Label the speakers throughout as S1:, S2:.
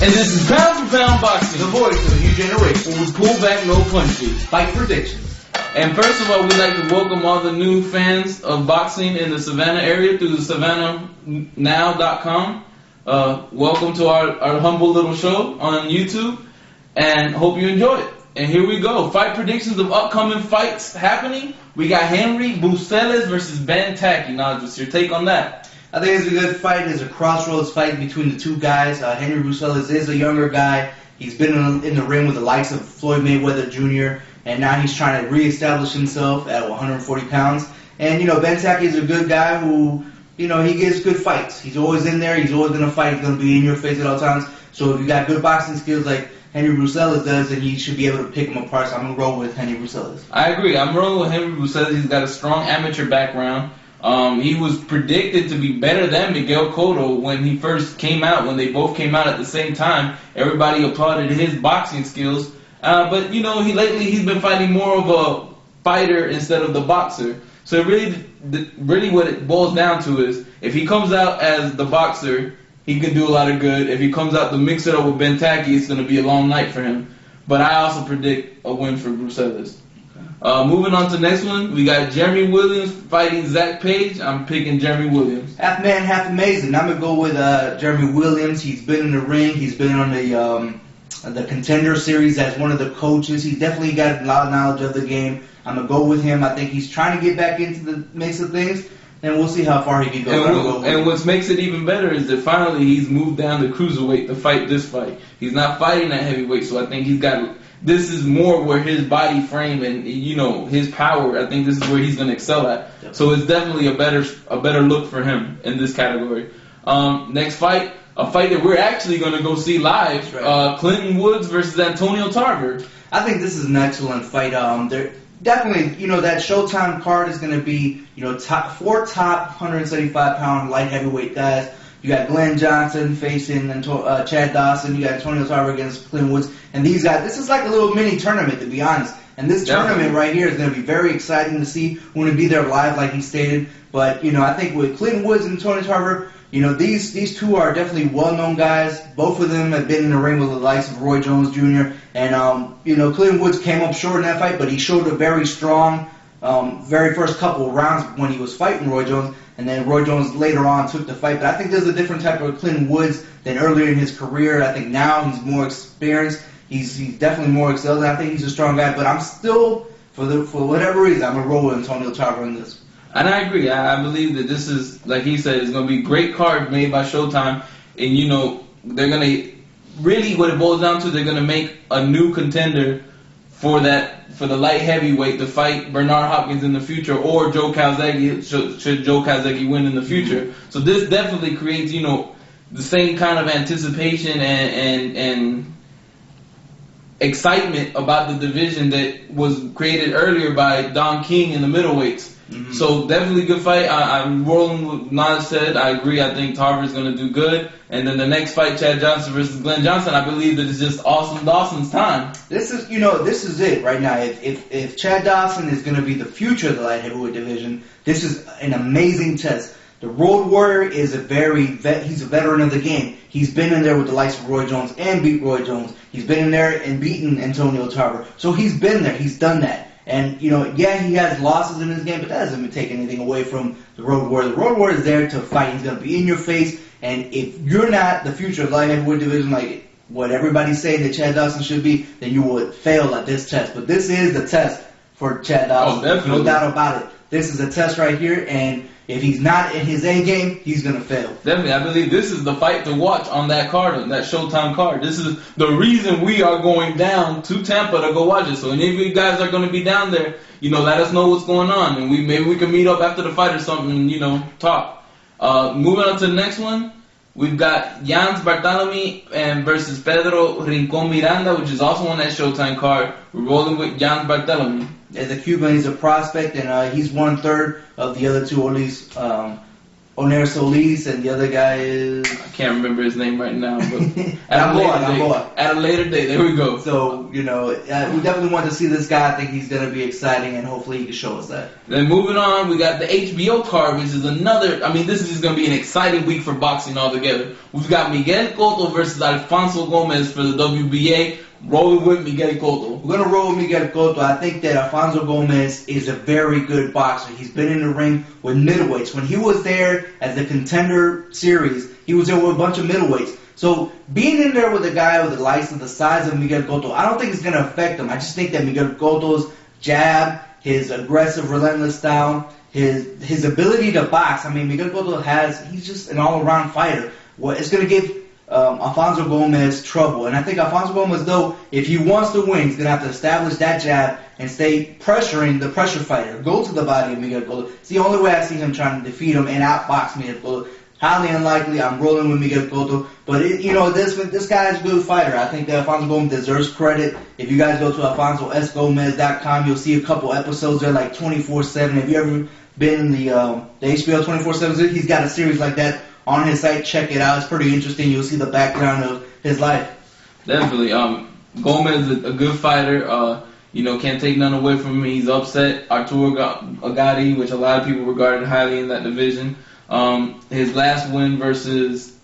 S1: And this is Pound for Pound Boxing,
S2: the voice of the new generation,
S1: where we pull back, no punches.
S2: Fight predictions.
S1: And first of all, we'd like to welcome all the new fans of boxing in the Savannah area through the SavannahNow.com. Welcome to our humble little show on YouTube, and hope you enjoy it. And here we go. Fight predictions of upcoming fights happening. We got Henry Buceles versus Ben Tacky. Now, just your take on that.
S2: I think it's a good fight. It's a crossroads fight between the two guys. Henry Buceles is a younger guy. He's been in the ring with the likes of Floyd Mayweather Jr., and now he's trying to reestablish himself at 140 pounds. And, Ben Tacky is a good guy who, he gives good fights. He's always in there. He's always going to fight. He's going to be in your face at all times. So if you got good boxing skills like Henry Buceles does, then you should be able to pick him apart. So I'm going to roll with Henry Buceles.
S1: I agree. I'm rolling with Henry Buceles. He's got a strong amateur background. He was predicted to be better than Miguel Cotto when he first came out. When they both came out at the same time, everybody applauded his boxing skills. But he's been fighting more of a fighter instead of the boxer. So really what it boils down to is if he comes out as the boxer, he can do a lot of good. If he comes out to mix it up with Ben Tacky, it's going to be a long night for him. But I also predict a win for Buceles. Moving on to the next one, we got Jeremy Williams fighting Zach Page. I'm picking Jeremy Williams.
S2: Half man, half amazing. I'm going to go with Jeremy Williams. He's been in the ring. He's been on the Contender Series as one of the coaches. He's definitely got a lot of knowledge of the game. I'm going to go with him. I think he's trying to get back into the mix of things, and we'll see how far he can go.
S1: And what makes it even better is that finally he's moved down to cruiserweight to fight this fight. He's not fighting at heavyweight, so I think this is more where his body frame and his power. I think this is where he's going to excel at. Yep. So it's definitely a better look for him in this category. Next fight, a fight that we're actually going to go see live. Right. Clinton Woods versus Antonio Tarver.
S2: I think this is an excellent fight. They're definitely, that Showtime card is going to be, four top 175-pound light heavyweight guys. You got Glen Johnson facing Chad Dawson. You got Antonio Tarver against Clinton Woods. And these guys, this is like a little mini tournament, to be honest. And this tournament right here is going to be very exciting to see. We're going to be there live, like he stated. But, I think with Clinton Woods and Antonio Tarver, these two are definitely well-known guys. Both of them have been in the ring with the likes of Roy Jones Jr. And, Clinton Woods came up short in that fight, but he showed a very strong very first couple of rounds when he was fighting Roy Jones. And then Roy Jones later on took the fight. But I think there's a different type of Clinton Woods than earlier in his career. I think now he's more experienced. He's definitely more excelled. And I think he's a strong guy. But I'm still, for whatever reason, I'm going to roll with Antonio Tarver in this.
S1: And I agree. I believe that this is, like he said, it's going to be a great card made by Showtime. And, they're going to, really what it boils down to, they're going to make a new contender for the light heavyweight to fight Bernard Hopkins in the future, or Joe Calzaghe, should Joe Calzaghe win in the future. So this definitely creates, the same kind of anticipation and excitement about the division that was created earlier by Don King in the middleweights. Mm-hmm. So definitely good fight. I'm rolling with Nas said. I agree. I think Tarver's going to do good. And then the next fight, Chad Dawson versus Glen Johnson, I believe that it's just Awesome Dawson's time.
S2: This is it right now. If Chad Dawson is going to be the future of the light heavyweight division, this is an amazing test. The Road Warrior is he's a veteran of the game. He's been in there with the likes of Roy Jones and beat Roy Jones. He's been in there and beaten Antonio Tarver. So he's been there. He's done that. And, he has losses in his game, but that doesn't take anything away from the Road Warrior. The Road Warrior is there to fight. He's going to be in your face. And if you're not the future of the light heavyweight division, like what everybody's saying that Chad Dawson should be, then you would fail at this test. But this is the test for Chad Dawson.
S1: Oh, definitely.
S2: No doubt about it. This is a test right here, and if he's not in his A game, he's going to fail.
S1: Definitely. I believe this is the fight to watch on that card, on that Showtime card. This is the reason we are going down to Tampa to go watch it. So any of you guys are going to be down there, let us know what's going on. And maybe we can meet up after the fight or something and, talk. Moving on to the next one, we've got Jans Bartolome versus Pedro Rincon Miranda, which is also on that Showtime card. We're rolling with Jans Bartolome.
S2: As a Cuban, he's a prospect, and he's 1/3 of the other two, or at least Oner Solis, and the other guy is...
S1: I can't remember his name right now, but
S2: at
S1: a later date, there we go.
S2: So, we definitely want to see this guy. I think he's going to be exciting, and hopefully he can show us that.
S1: Then moving on, we got the HBO card, which is another... this is just going to be an exciting week for boxing altogether. We've got Miguel Cotto versus Alfonso Gomez for the WBA. Rolling with Miguel Cotto.
S2: We're going to roll with Miguel Cotto. I think that Alfonso Gomez is a very good boxer. He's been in the ring with middleweights. When he was there as the Contender Series, he was there with a bunch of middleweights. So being in there with a guy with a license the size of Miguel Cotto, I don't think it's going to affect him. I just think that Miguel Cotto's jab, his aggressive, relentless style, his ability to box. Miguel Cotto he's just an all-around fighter. Well, it's going to give Alfonso Gomez trouble. And I think Alfonso Gomez, though, if he wants to win, he's going to have to establish that jab and stay pressuring the pressure fighter. Go to the body of Miguel Cotto. It's the only way I see him trying to defeat him and outbox Miguel Cotto. Highly unlikely. I'm rolling with Miguel Cotto. But, this guy's a good fighter. I think that Alfonso Gomez deserves credit. If you guys go to AlfonsoSGomez.com, you'll see a couple episodes there like 24/7. Have you ever been in the HBO 24/7? He's got a series like that on his site. Check it out. It's pretty interesting. You'll see the background of his life.
S1: Definitely. Gomez is a good fighter. Can't take none away from him. He's upset Arturo Agadi, which a lot of people regarded highly in that division. His last win versus...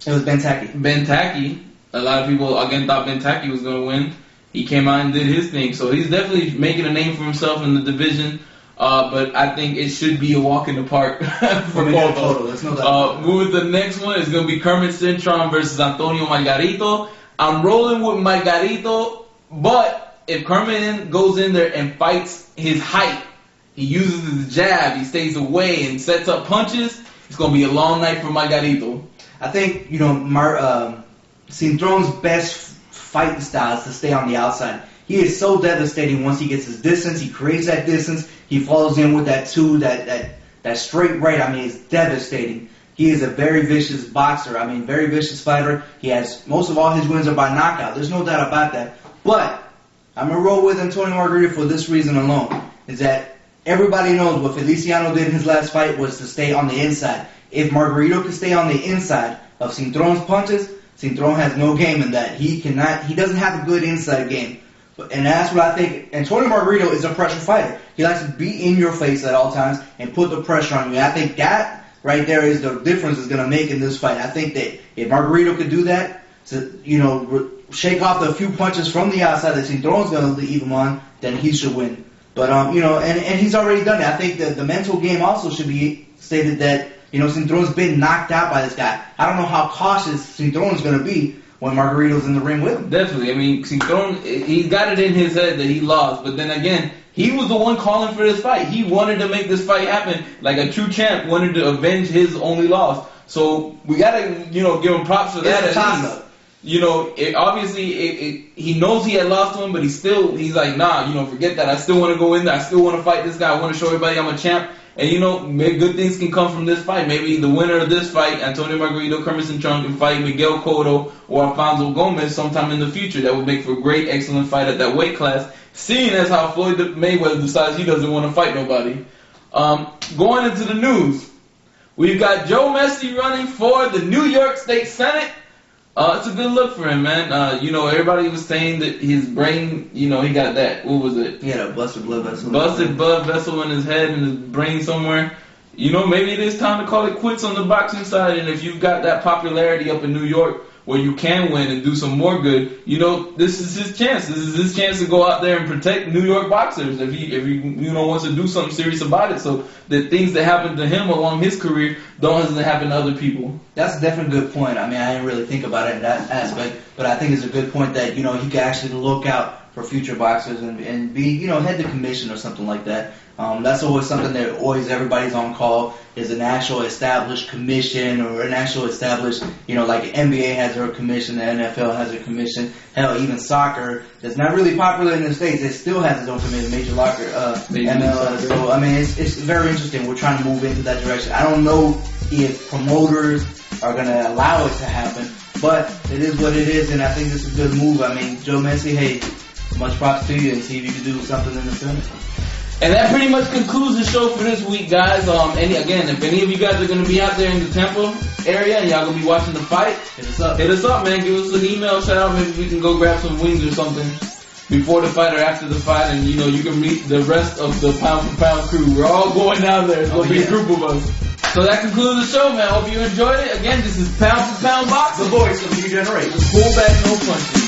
S2: It was
S1: Bentaki. A lot of people, again, thought Bentaki was going to win. He came out and did his thing. So he's definitely making a name for himself in the division. But I think it should be a walk in the park for Cotto. Moving to the next one is going to be Kermit Cintron versus Antonio Margarito. I'm rolling with Margarito, but if Kermit goes in there and fights his height, he uses his jab, he stays away and sets up punches, it's going to be a long night for Margarito.
S2: I think, Cintron's best fighting style is to stay on the outside. He is so devastating once he gets his distance. He creates that distance. He follows in with that two, that straight right. It's devastating. He is a very vicious boxer. Very vicious fighter. He has, most of all his wins are by knockout. There's no doubt about that. But I'm going to roll with Antonio Margarito for this reason alone, is that everybody knows what Feliciano did in his last fight was to stay on the inside. If Margarito can stay on the inside of Cintron's punches, Cintron has no game in that. He doesn't have a good inside game. And that's what I think. Antonio Margarito is a pressure fighter. He likes to be in your face at all times and put the pressure on you. I think that right there is the difference it's going to make in this fight. I think that if Margarito could do that, shake off the few punches from the outside that Cintron's going to leave him on, then he should win. But, and he's already done it. I think that the mental game also should be stated that, Cintron's been knocked out by this guy. I don't know how cautious Cintron's going to be when Margarito's in the ring with him.
S1: Definitely. Cintron, he's got it in his head that he lost. But then again, he was the one calling for this fight. He wanted to make this fight happen. Like a true champ wanted to avenge his only loss. So we got to, give him props for that.
S2: It's a toss-up.
S1: Obviously, he knows he had lost to him, but he's like, nah, forget that. I still want to go in there. I still want to fight this guy. I want to show everybody I'm a champ. And, maybe good things can come from this fight. Maybe the winner of this fight, Antonio Margarito, Kermit Cintron, can fight Miguel Cotto or Alfonso Gomez sometime in the future. That would make for a great, excellent fight at that weight class, seeing as how Floyd Mayweather decides he doesn't want to fight nobody. Going into the news, we've got Joe Messi running for the New York State Senate. It's a good look for him, man. Everybody was saying that his brain, he got that. What was it?
S2: He had a busted blood vessel.
S1: Busted blood vessel in his head and his brain somewhere. Maybe it is time to call it quits on the boxing side. And if you've got that popularity up in New York where you can win and do some more good, this is his chance. This is his chance to go out there and protect New York boxers if he wants to do something serious about it, so that things that happened to him along his career don't happen to other people.
S2: That's definitely a good point. I didn't really think about it in that aspect, but I think it's a good point that, he can actually look out for future boxers and be, head to commission or something like that. That's always something that everybody's on call is an actual established commission or an actual established, like NBA has their commission, the NFL has their commission. Hell, even soccer that's not really popular in the States, it still has its own commission, Major Soccer, MLS. So, it's very interesting. We're trying to move into that direction. I don't know if promoters are going to allow it to happen, but it is what it is, and I think this is a good move. Joe Messi, hey, much props to you, and see if you can do something in the Senate.
S1: And that pretty much concludes the show for this week, guys. If any of you guys are going to be out there in the Tampa area and y'all going to be watching the fight, hit us up, man. Give us an email, shout out. Maybe we can go grab some wings or something before the fight or after the fight, and you can meet the rest of the Pound for Pound crew. We're all going down there. It's going to be a group of us. So that concludes the show, man. Hope you enjoyed it. Again, this is Pound for Pound Boxing,
S2: the voice of the new generation.
S1: Pull back, no punches.